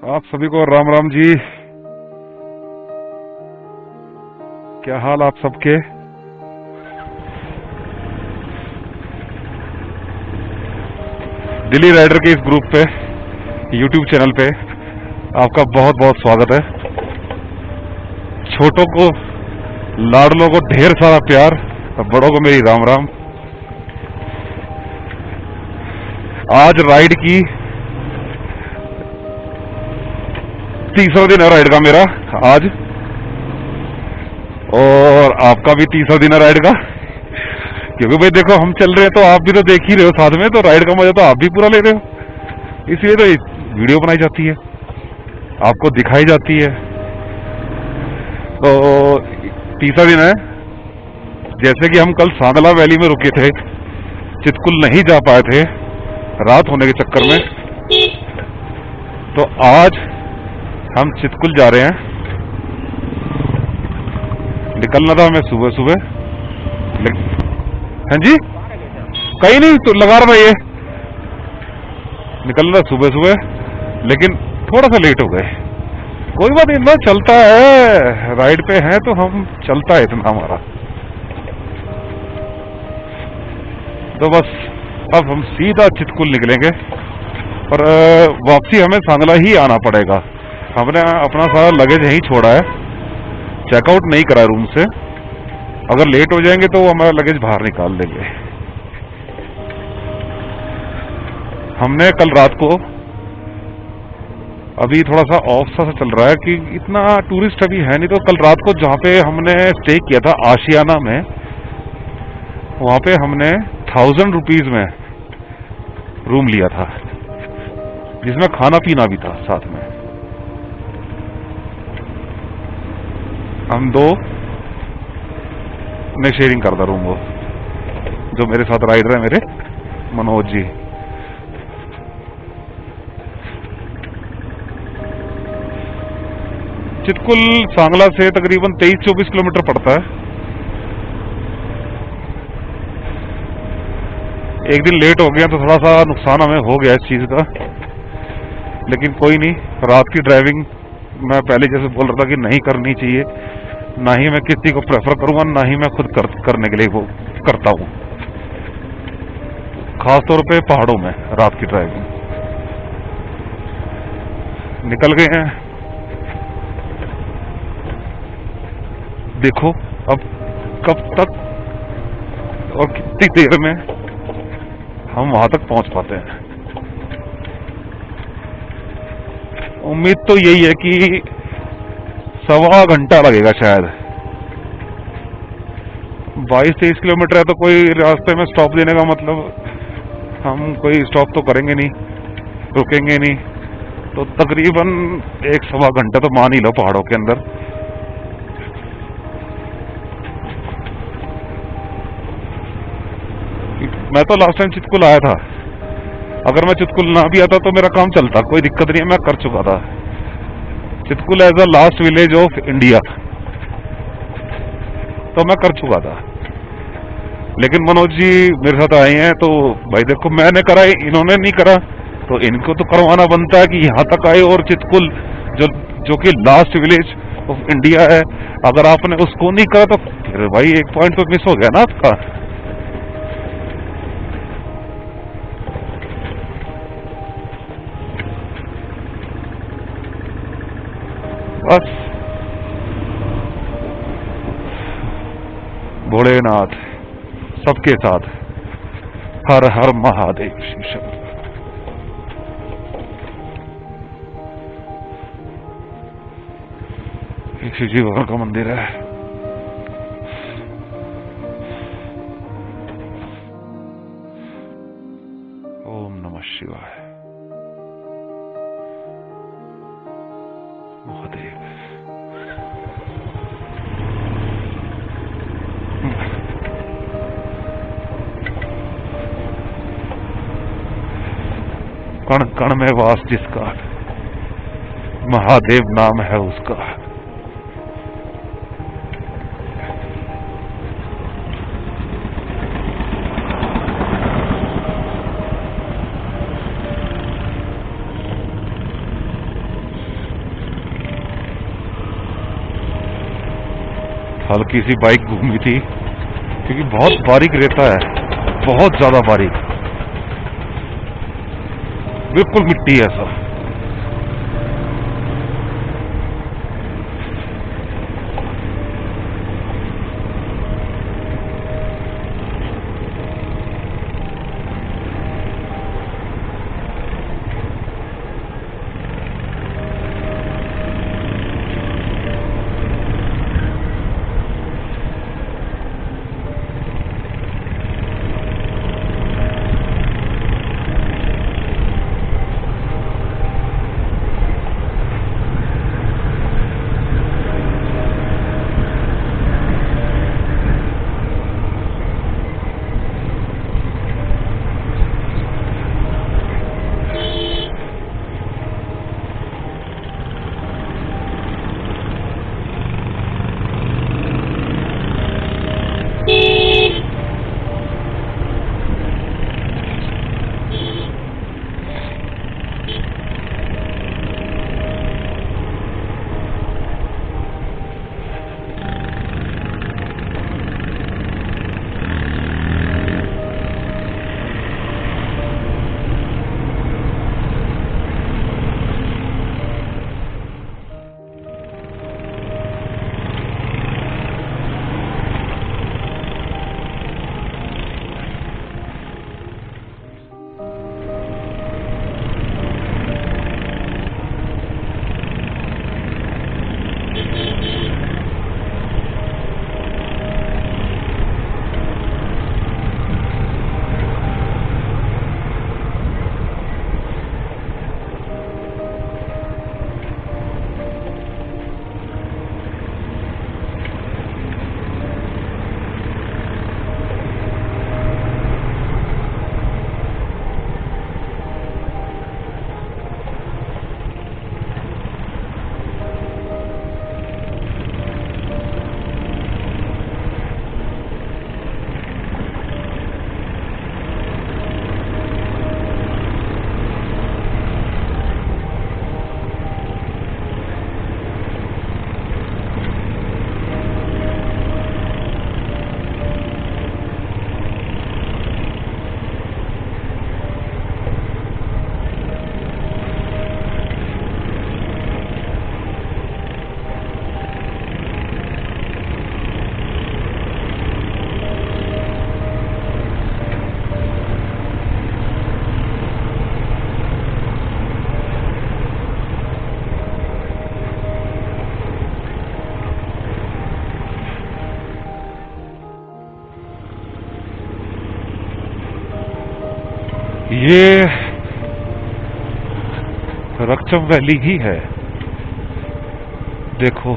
आप सभी को राम राम जी। क्या हाल आप सबके। दिल्ली राइडर के इस ग्रुप पे यूट्यूब चैनल पे आपका बहुत बहुत स्वागत है। छोटों को लाडलों को ढेर सारा प्यार और बड़ों को मेरी राम राम। आज राइड की तीसरा दिन है राइड का मेरा आज, और आपका भी तीसरा दिन है राइड का। क्योंकि भाई देखो हम चल रहे हैं तो आप भी तो देख ही रहे हो साथ में, तो राइड का मजा तो आप भी पूरा ले रहे हो, इसलिए तो वीडियो बनाई जाती है, आपको दिखाई जाती है। तो तीसरा दिन है। जैसे कि हम कल सांदला वैली में रुके थे, चितकुल नहीं जा पाए थे रात होने के चक्कर में, तो आज हम चितकुल जा रहे हैं। निकलना था हमें सुबह सुबह, हाँ जी कहीं नहीं तो लगा रहा ये निकलना सुबह सुबह, लेकिन थोड़ा सा लेट हो गए। कोई बात नहीं ना, चलता है, राइड पे है तो हम चलता है इतना हमारा। तो बस अब हम सीधा चितकुल निकलेंगे, और वापसी हमें सांगला ही आना पड़ेगा। हमने अपना सारा लगेज यहीं छोड़ा है, चेकआउट नहीं करा रूम से। अगर लेट हो जाएंगे तो वो हमारा लगेज बाहर निकाल देंगे। हमने कल रात को, अभी थोड़ा सा ऑफ सा चल रहा है कि इतना टूरिस्ट अभी है नहीं, तो कल रात को जहाँ पे हमने स्टे किया था आशियाना में, वहाँ पे हमने 1000 रुपीज में रूम लिया था, जिसमें खाना पीना भी था साथ में। हम दो ने शेयरिंग करता रूम वो, जो मेरे साथ राइडर है मेरे मनोज जी। चितकुल सांगला से तकरीबन 23-24 किलोमीटर पड़ता है। एक दिन लेट हो गया तो थोड़ा सा नुकसान हमें हो गया इस चीज का, लेकिन कोई नहीं। रात की ड्राइविंग मैं पहले जैसे बोल रहा था कि नहीं करनी चाहिए, ना ही मैं किसी को प्रेफर करूंगा, ना ही मैं खुद करने के लिए वो करता हूं, खासतौर पे पहाड़ों में रात की ड्राइविंग। निकल गए हैं, देखो अब कब तक और कितनी देर में हम वहां तक पहुंच पाते हैं। उम्मीद तो यही है कि 1.25 घंटा लगेगा शायद। 22-23 किलोमीटर है, तो कोई रास्ते में स्टॉप देने का मतलब, हम कोई स्टॉप तो करेंगे नहीं, रुकेंगे नहीं, तो तकरीबन 1-1.25 घंटा तो मान ही लो पहाड़ों के अंदर। मैं तो लास्ट टाइम चितकुल आया था, अगर मैं चितकुल ना भी आता तो मेरा काम चलता, कोई दिक्कत नहीं है, मैं कर चुका था। Chitkul as a last village of India तो मैं कर चुका था, लेकिन मनोज जी मेरे साथ आए हैं, तो भाई देखो मैंने करा, इन्होंने नहीं करा, तो इनको तो करवाना बनता है कि यहाँ तक आए। और चितकुल जो कि लास्ट विलेज ऑफ इंडिया है, अगर आपने उसको नहीं करा तो फिर भाई एक पॉइंट तो मिस हो गया ना आपका। बस भोलेनाथ सबके साथ, हर हर महादेव शीशम। एक शिव जी भगवान का मंदिर है। ओम नमः शिवाय। महादेव कण कण में वास जिसका, महादेव नाम है उसका। हल्की सी बाइक घूमी थी क्योंकि बहुत बारीक रेता है, बहुत ज्यादा बारीक, बिल्कुल मिट्टी है सब। ये रक्चम वैली ही है। देखो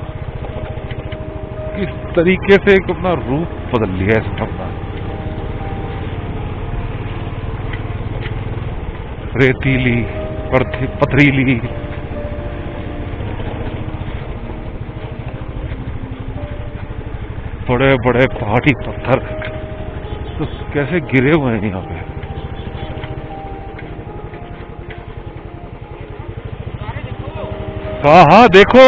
किस तरीके से एक अपना रूप बदल लिया है इसने अपना। रेतीली, पथरीली, बड़े बड़े पहाड़ी पत्थर तो कैसे गिरे हुए हैं यहाँ पे। हाँ हाँ देखो,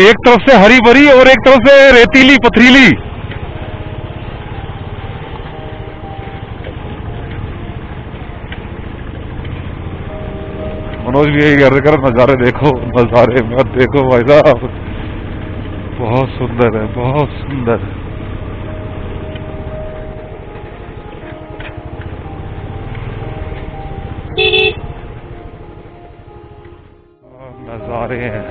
एक तरफ से हरी भरी और एक तरफ से रेतीली पथरीली। मनोज भी यही कह रहे, नजारे देखो, नजारे मत देखो भाई साहब, बहुत सुंदर है, बहुत सुंदर। नजारे हैं।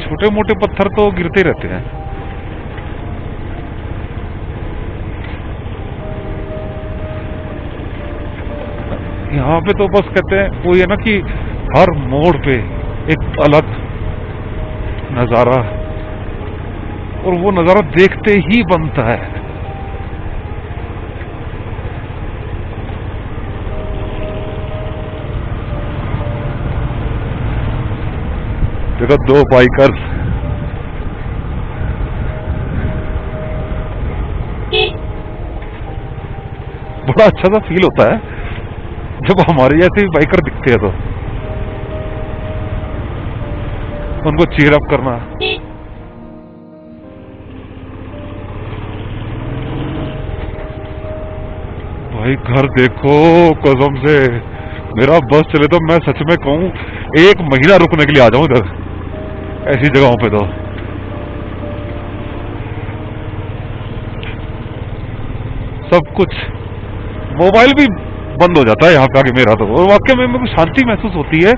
छोटे मोटे पत्थर तो गिरते रहते हैं। यहाँ पे तो बस कहते हैं वो ये ना कि हर मोड़ पे एक अलग नजारा, और वो नजारा देखते ही बनता है। देखो दो बाइकर्स बड़ा अच्छा सा फील होता है जब हमारे जैसे बाइकर दिखते हैं तो उनको चीयर अप करना। भाई घर देखो, कसम से मेरा बस चले तो मैं सच में कहूं 1 महीना रुकने के लिए आ जाऊं इधर, ऐसी जगहों पे तो। सब कुछ, मोबाइल भी बंद हो जाता है यहाँ पे आके मेरा तो, और वाकई में मेरे को शांति महसूस होती है।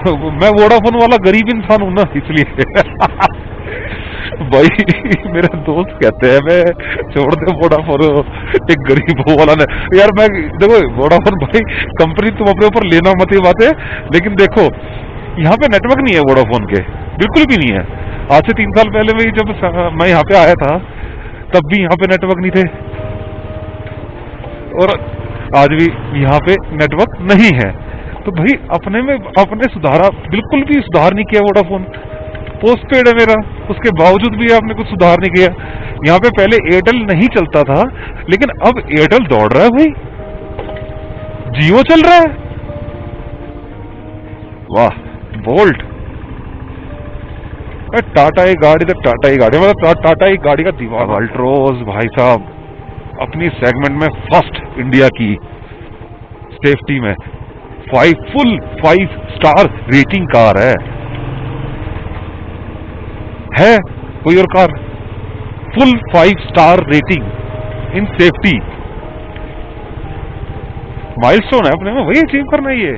मैं वोडाफोन वाला गरीब इंसान हूं ना, इसलिए भाई मेरे दोस्त कहते हैं मैं छोड़ दे वोडाफोन, एक गरीब वाला ने। यार मैं देखो वोडाफोन भाई कंपनी तुम अपने ऊपर लेना मत ये बात है, लेकिन देखो यहाँ पे नेटवर्क नहीं है वोडाफोन के, बिल्कुल भी नहीं है। आज से 3 साल पहले में जब मैं यहाँ पे आया था तब भी यहाँ पे नेटवर्क नहीं थे, और आज भी यहाँ पे नेटवर्क नहीं है। तो भाई अपने में अपने सुधारा, बिल्कुल भी सुधार नहीं किया वोडाफोन। पोस्ट पेड है मेरा, उसके बावजूद भी आपने कुछ सुधार नहीं किया। यहाँ पे पहले एयरटेल नहीं चलता था, लेकिन अब एयरटेल दौड़ रहा है भाई, जियो चल रहा है। वाह बोल्ट, टाटा की गाड़ी तो टाटा की गाड़ी, मतलब टाटा की गाड़ी का दीवाना। अल्ट्रोज भाई साहब अपनी सेगमेंट में फर्स्ट इंडिया की, सेफ्टी में फुल 5 स्टार रेटिंग कार है कोई और कार फुल 5 स्टार रेटिंग इन सेफ्टी। माइलस्टोन है अपने में, वही अचीव करना ही है।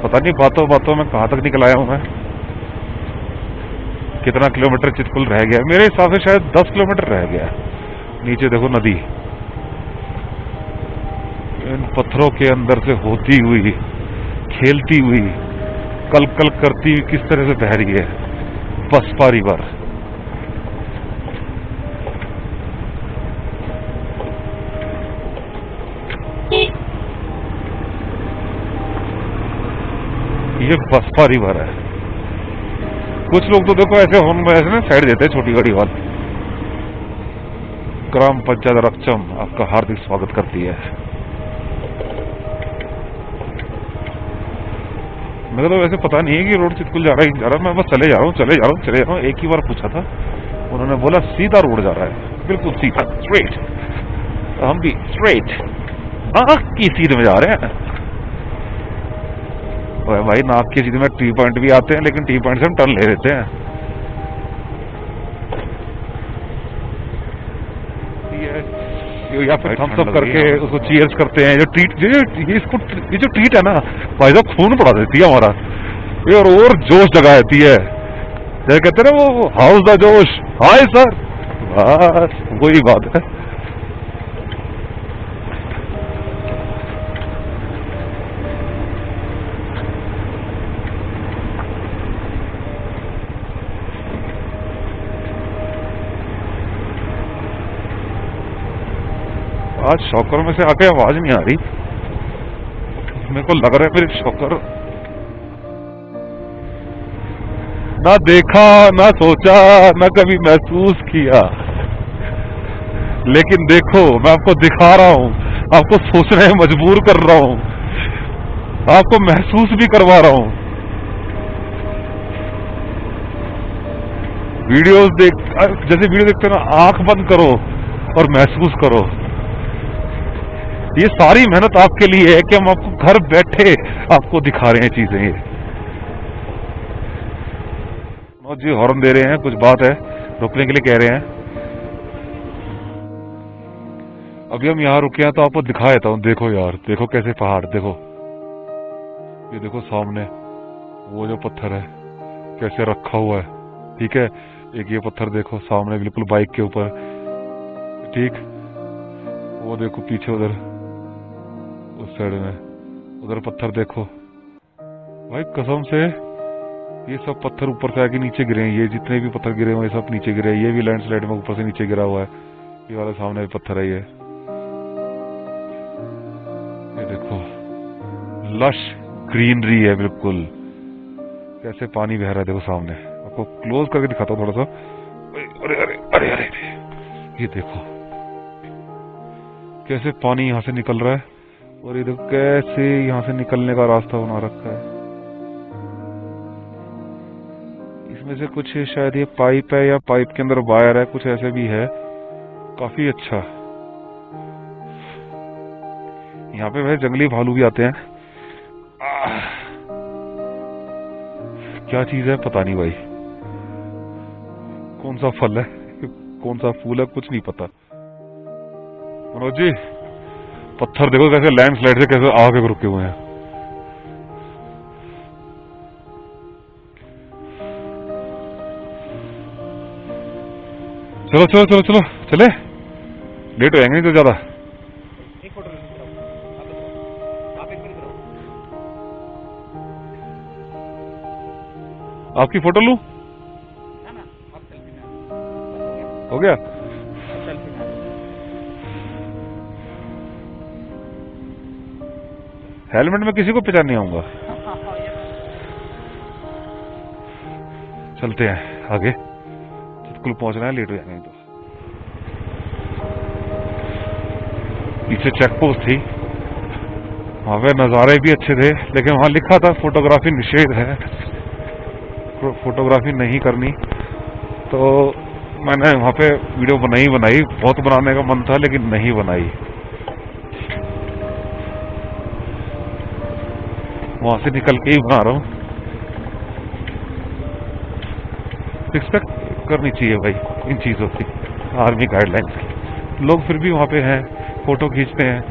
पता नहीं बातों बातों में कहां तक निकल आया हूं मैं, कितना किलोमीटर चितकुल रह गया। मेरे हिसाब से शायद 10 किलोमीटर रह गया। नीचे देखो नदी, इन पत्थरों के अंदर से होती हुई, खेलती हुई, कल कल करती हुई किस तरह से बह रही है बसपा रिवर। ये बसपा रिवर है। कुछ लोग तो देखो ऐसे होम में ऐसे ना साइड देते हैं, छोटी गाड़ी वाले। ग्राम पंचायत रक्षम आपका हार्दिक स्वागत करती है। मेरे तो वैसे पता नहीं है कि रोड चितकुल जा रहा है, मैं बस चले जा रहा हूँ। एक ही बार पूछा था, उन्होंने बोला सीधा रोड जा रहा है, बिल्कुल सीधा स्ट्रेट। हम भी स्ट्रेट नाक की सीध में जा रहे हैं। भाई नाक की सीध में टी पॉइंट भी आते हैं, लेकिन टी पॉइंट से हम टर्न ले लेते हैं। या फिर थम्स अप करके उसको चीयर्स करते हैं। जो ट्रीट ये जो ट्रीट है ना भाई साहब, खून बढ़ा देती है हमारा, ये और जोश जगा देती है। जैसे कहते हैं ना वो हाउस द जोश, हाय सर, बस वही बात है। आज शॉकर में से आके आवाज नहीं आ रही, मेरे को लग रहा है फिर शॉकर ना देखा, ना सोचा, ना कभी महसूस किया, लेकिन देखो मैं आपको दिखा रहा हूं, आपको सोचने में मजबूर कर रहा हूं, आपको महसूस भी करवा रहा हूं। वीडियोस देख, जैसे वीडियो देखते हो ना, आंख बंद करो और महसूस करो। ये सारी मेहनत आपके लिए है कि हम आपको घर बैठे आपको दिखा रहे हैं चीजें। ये जी हॉर्न दे रहे हैं, कुछ बात है, रुकने के लिए कह रहे हैं। अभी हम यहाँ रुके हैं तो आपको दिखा देता हूँ। देखो यार, देखो कैसे पहाड़, देखो ये देखो सामने वो जो पत्थर है कैसे रखा हुआ है, ठीक है। एक ये पत्थर देखो सामने बिल्कुल बाइक के ऊपर, ठीक। वो देखो पीछे उधर उस साइड में उधर पत्थर देखो भाई, कसम से ये सब पत्थर ऊपर से आके नीचे गिरे हैं। ये जितने भी पत्थर गिरे हुए सब नीचे गिरे हैं। ये भी लैंडस्लाइड में ऊपर से नीचे गिरा हुआ है। ये वाला सामने भी पत्थर है। ये देखो लश ग्रीनरी है बिल्कुल, कैसे पानी बह रहा है देखो सामने। आपको क्लोज करके दिखाता हूँ थोड़ा सा। अरे अरे अरे अरे, अरे। ये देखो कैसे पानी यहाँ से निकल रहा है और इधर कैसे यहाँ से निकलने का रास्ता बना रखा है। इसमें से कुछ शायद ये पाइप है या पाइप के अंदर वायर है, कुछ ऐसे भी है। काफी अच्छा। यहाँ पे वैसे जंगली भालू भी आते हैं। क्या चीज है पता नहीं भाई, कौन सा फल है कौन सा फूल है कुछ नहीं पता। मनोज जी पत्थर देखो कैसे लैंडस्लाइड से कैसे आगे रुके हुए हैं। चलो चलो चलो चलो चले, लेट हो जाएंगे तो ज्यादा। आपकी फोटो लूं? हो गया? हेलमेट में किसी को पहचान नहीं आऊंगा। चलते हैं आगे, चितकुल पहुंचना है, लेट हो जाएंगे तो। पीछे चेक पोस्ट थी, वहां पे नजारे भी अच्छे थे, लेकिन वहां लिखा था फोटोग्राफी निषेध है, फोटोग्राफी नहीं करनी। तो मैंने वहां पे वीडियो बनाई, बहुत बनाने का मन था लेकिन नहीं बनाई। वहां से निकल के ही बना रहा हूँ। रिस्पेक्ट करनी चाहिए भाई इन चीजों की, आर्मी गाइडलाइंस की। लोग फिर भी वहां पे हैं, फोटो खींचते हैं,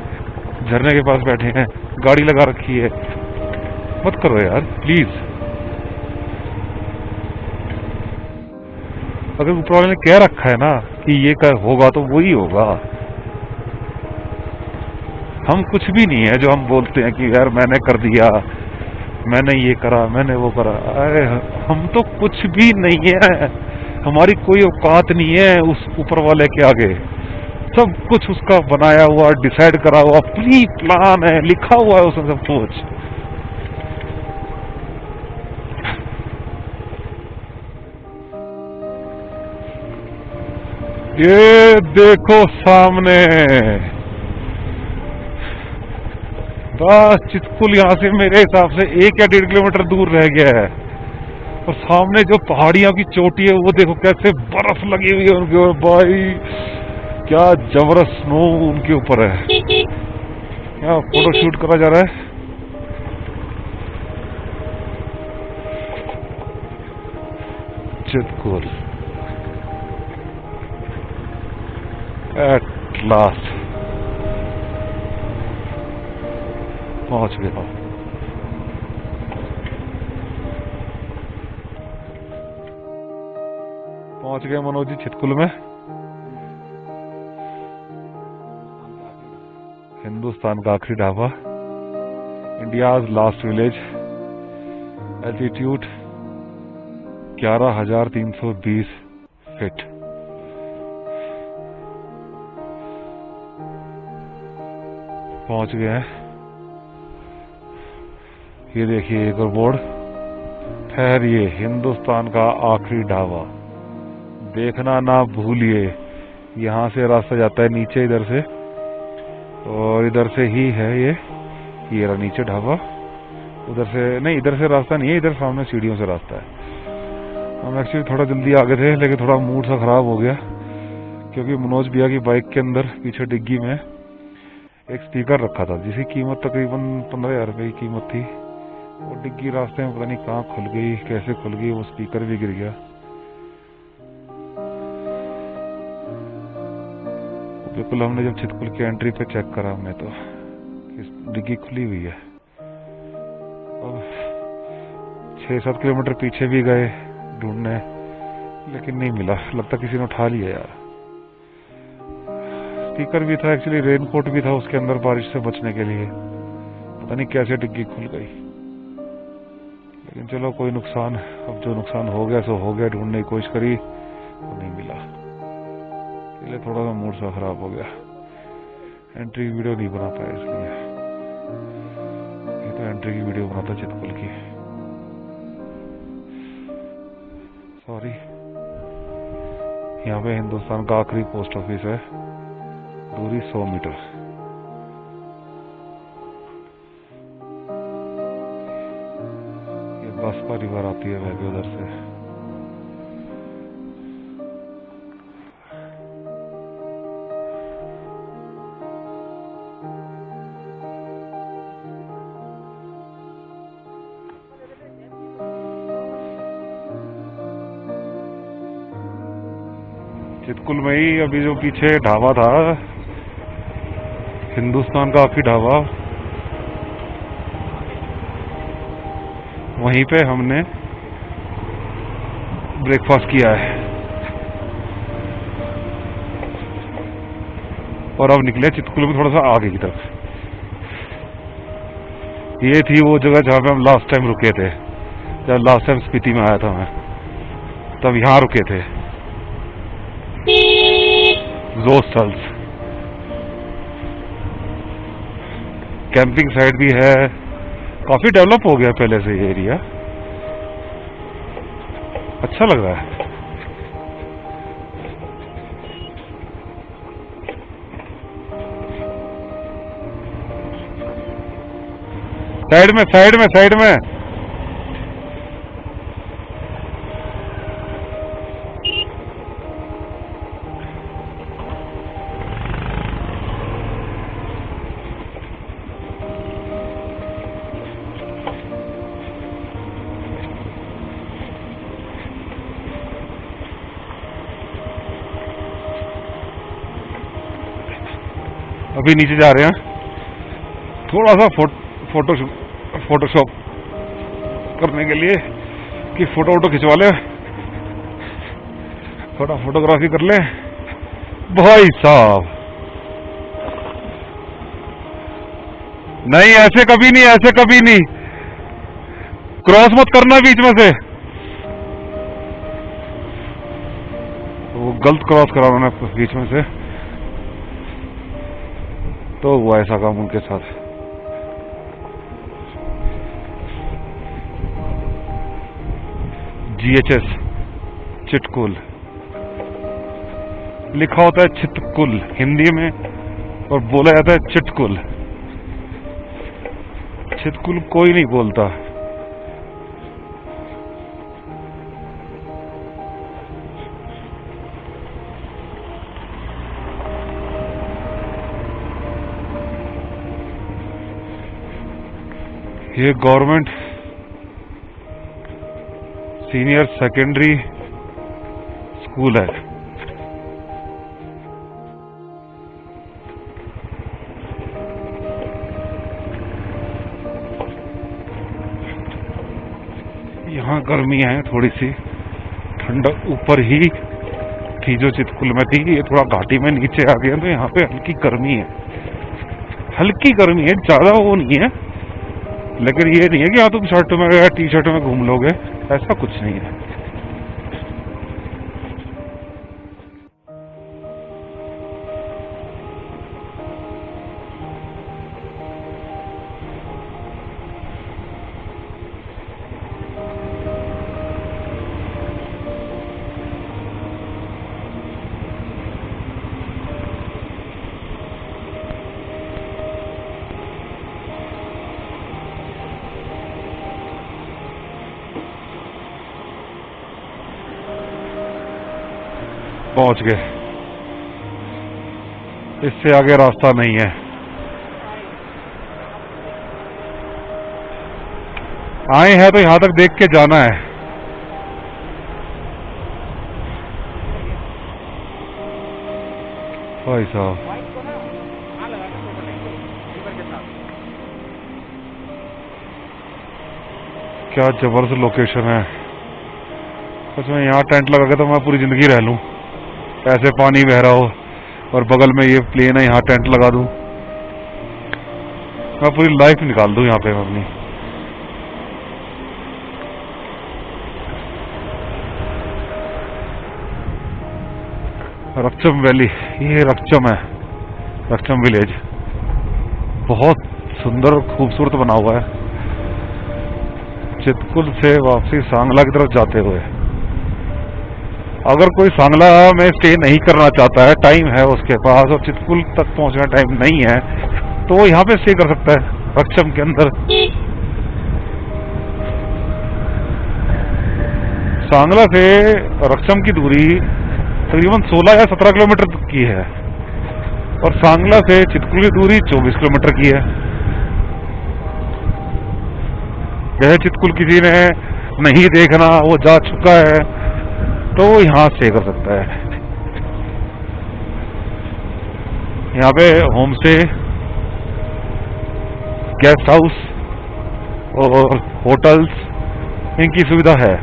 झरने के पास बैठे हैं, गाड़ी लगा रखी है। मत करो यार प्लीज। अगर ऊपर वाले ने कह रखा है ना कि ये होगा तो वही होगा। हम कुछ भी नहीं है जो हम बोलते हैं कि यार मैंने कर दिया, मैंने ये करा, मैंने वो करा। अरे हम तो कुछ भी नहीं है, हमारी कोई औकात नहीं है उस ऊपर वाले के आगे। सब कुछ उसका बनाया हुआ, डिसाइड करा हुआ, प्री प्लान है, लिखा हुआ है उसमें सब कुछ। ये देखो सामने, बस चितकुल यहाँ से मेरे हिसाब से 1 या 1.5 किलोमीटर दूर रह गया है। और सामने जो पहाड़ियों की चोटी है वो देखो कैसे बर्फ लगी हुई है उनके ऊपर। भाई क्या जबरदस्त स्नो उनके ऊपर है। क्या फोटो शूट करा जा रहा है। चितकुल एट लास्ट पहुंच गया। पहुंच गए मनोज जी चितकुल में। हिंदुस्तान का आखिरी dhaba, India's last village, altitude 11,320 feet. पहुंच गए हैं। ये देखिए एक और बोर्ड, ठहरिए हिंदुस्तान का आखिरी ढाबा, देखना ना भूलिए। यहाँ से रास्ता जाता है नीचे इधर से, और इधर से ही है ये रहा नीचे ढाबा। उधर से नहीं, इधर से रास्ता नहीं है, इधर सामने सीढ़ियों से रास्ता है। हम एक्चुअली थोड़ा जल्दी आ गए थे, लेकिन थोड़ा मूड सा खराब हो गया क्योंकि मनोज भैया की बाइक के अंदर पीछे डिग्गी में एक स्पीकर रखा था जिसकी कीमत तकरीबन 15,000 रुपए की कीमत थी। वो डिग्गी रास्ते में पता नहीं कहाँ खुल गई, कैसे खुल गई, वो स्पीकर भी गिर गया। बिल्कुल हमने जब चितकुल की एंट्री पे चेक करा हमने तो डिग्गी खुली हुई है। अब 6-7 किलोमीटर पीछे भी गए ढूंढने, लेकिन नहीं मिला। लगता किसी ने उठा लिया यार। स्पीकर भी था एक्चुअली, रेनकोट भी था उसके अंदर बारिश से बचने के लिए। पता नहीं कैसे डिग्गी खुल गई, लेकिन चलो कोई नुकसान, अब जो नुकसान हो गया सो हो गया। ढूंढने की कोशिश करी तो नहीं मिला, इसलिए थोड़ा सा मूड सा खराब हो गया। एंट्री की वीडियो नहीं बना पाया इसलिए। ये तो एंट्री की वीडियो बनाता चितकुल की। सॉरी। यहाँ पे हिंदुस्तान का आखिरी पोस्ट ऑफिस है, दूरी 100 मीटर। ये बसपा रिवर आती है वह भी उधर से। चितकुल में ही अभी जो पीछे ढाबा था, हिंदुस्तान का आखिरी ढाबा, वहीं पे हमने ब्रेकफास्ट किया है और अब निकले चितकुल में थोड़ा सा आगे की तरफ। ये थी वो जगह जहाँ पे हम लास्ट टाइम रुके थे, जब लास्ट टाइम स्पीति में आया था मैं, तब यहाँ रुके थे। जोस्थल्स कैंपिंग साइट भी है, काफी डेवलप हो गया पहले से ये एरिया, अच्छा लग रहा है। साइड में साइड में साइड में अभी नीचे जा रहे हैं, थोड़ा सा फोटोशॉप करने के लिए कि फोटो खिंचवा ले, थोड़ा फोटोग्राफी कर ले। भाई साहब नहीं, ऐसे कभी नहीं, ऐसे कभी नहीं, क्रॉस मत करना बीच में से, वो गलत क्रॉस करा उन्होंने बीच में से, तो हुआ ऐसा काम उनके साथ। GHS चितकुल लिखा होता है चितकुल हिंदी में, और बोला जाता है चितकुल। चितकुल कोई नहीं बोलता। ये गवर्नमेंट सीनियर सेकेंडरी स्कूल है। यहाँ गर्मी है थोड़ी सी, ठंडक ऊपर ही थी जो चितकुल में थी, ये थोड़ा घाटी में नीचे आ गया तो यहाँ पे हल्की गर्मी है, हल्की गर्मी है, ज्यादा वो नहीं है। लेकिन ये नहीं है कि हाँ तुम शर्ट में या टी शर्ट में घूम लोगे, ऐसा कुछ नहीं है। पहुंच गए, इससे आगे रास्ता नहीं है। आए हैं तो यहां तक देख के जाना है। भाई साहब क्या जबरदस्त लोकेशन है। सच में यहाँ टेंट लगा के तो मैं पूरी जिंदगी रह लूं, ऐसे पानी बह रहा हो और बगल में ये प्लेन है, यहाँ टेंट लगा दूं, मैं पूरी लाइफ निकाल दूं यहाँ पे अपनी। रक्चम वैली, ये रक्चम है, रक्चम विलेज बहुत सुंदर खूबसूरत बना हुआ है। चितकुल से वापसी सांगला की तरफ जाते हुए अगर कोई सांगला में स्टे नहीं करना चाहता है, टाइम है उसके पास और चितकुल तक पहुंचना टाइम नहीं है, तो वो यहाँ पे स्टे कर सकता है रक्षम के अंदर। सांगला से रक्षम की दूरी तकरीबन 16 या 17 किलोमीटर की है और सांगला से चितकुल की दूरी 24 किलोमीटर की है। जैसे चितकुल किसी ने नहीं देखना, वो जा चुका है, तो वो यहाँ स्टे कर सकता है। यहाँ पे होम स्टे, गेस्ट हाउस और होटल्स, इनकी सुविधा है।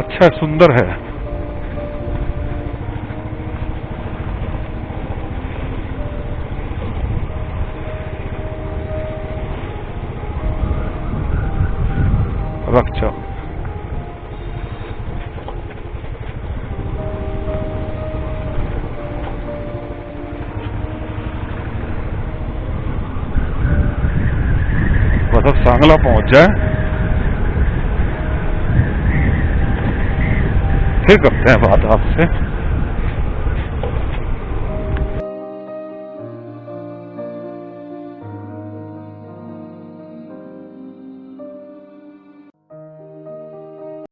अच्छा, सुंदर है। रक्षा बस अब सांगला पहुंच जाए, फिर करते हैं बात आपसे।